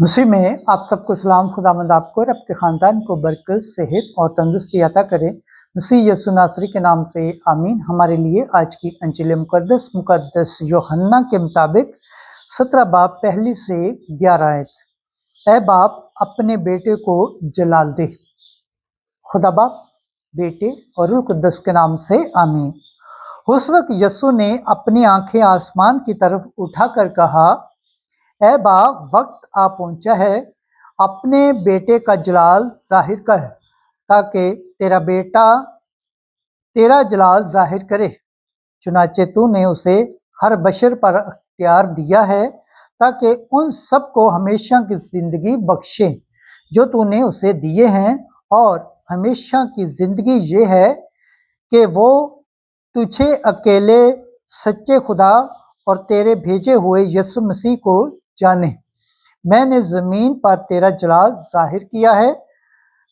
मसीह में आप सबको सलाम। खुदावंद आपको और आपके ख़ानदान को बरकत, सेहत और तंदुरुस्ती अता करे। मसीह यीशु नासरी के नाम से आमीन। हमारे लिए आज की अंजिल मुकद्दस यूहन्ना के मुताबिक 17 बाब पहली से 11 आयत। ऐ बाप अपने बेटे को जलाल दे। खुदा बाप, बेटे और रूह कुद्दस के नाम से आमीन। उस वक्त यीशु ने अपनी आंखें आसमान की तरफ उठाकर कहा, ऐ बाप, वक्त आ पहुंचा है, अपने बेटे का जलाल जाहिर कर, ताकि तेरा बेटा तेरा जलाल जाहिर करे। चुनाचे तूने उसे हर बशर पर अख्तियार दिया है, ताकि उन सबको हमेशा की जिंदगी बख्शे जो तूने उसे दिए हैं। और हमेशा की जिंदगी ये है कि वो तुझे अकेले सच्चे खुदा और तेरे भेजे हुए यीशु मसीह को जाने। मैंने ज़मीन पर तेरा जलाल जाहिर किया है।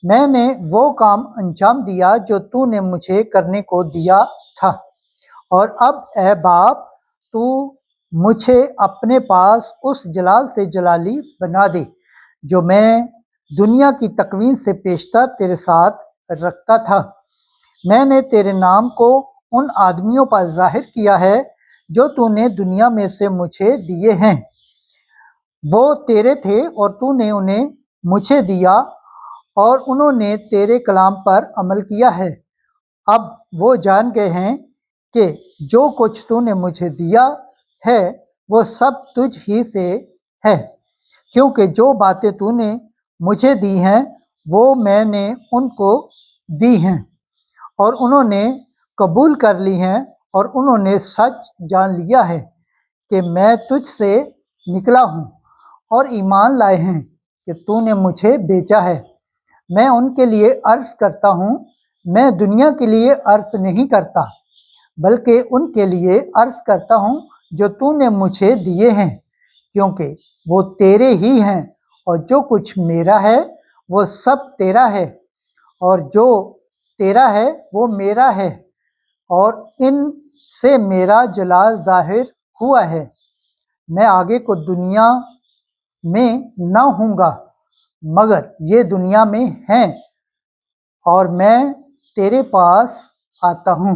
मैंने वो काम अंजाम दिया जो तूने मुझे करने को दिया था। और अब ऐ बाप, तू मुझे अपने पास उस जलाल से जलाली बना दे जो मैं दुनिया की तकवीन से पेशतर तेरे साथ रखता था। मैंने तेरे नाम को उन आदमियों पर जाहिर किया है जो तूने दुनिया में से मुझे दिए हैं। वो तेरे थे और तूने उन्हें मुझे दिया, और उन्होंने तेरे कलाम पर अमल किया है। अब वो जान गए हैं कि जो कुछ तूने मुझे दिया है वो सब तुझ ही से है, क्योंकि जो बातें तूने मुझे दी हैं वो मैंने उनको दी हैं, और उन्होंने कबूल कर ली हैं, और उन्होंने सच जान लिया है कि मैं तुझसे निकला हूँ, और ईमान लाए हैं कि तूने मुझे भेजा है। मैं उनके लिए अर्ज करता हूँ, मैं दुनिया के लिए अर्ज नहीं करता, बल्कि उनके लिए अर्ज करता हूँ जो तूने मुझे दिए हैं, क्योंकि वो तेरे ही हैं, और जो कुछ मेरा है वो सब तेरा है, और जो तेरा है वो मेरा है, और इनसे मेरा जलाल जाहिर हुआ है। मैं आगे को दुनिया में न हूँगा, मगर ये दुनिया में हैं, और मैं तेरे पास आता हूँ।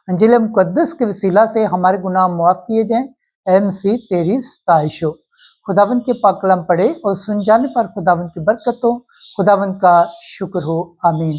अंजिल मुकद्दस के वसीला से हमारे गुनाह माफ़ किए जाएं। ऐ मसीह, तेरी सताइश हो। खुदावंद के पाक कलाम पढ़े और सुन जाने पर खुदावंद की बरकत हो। खुदावंद का शुक्र हो। आमीन।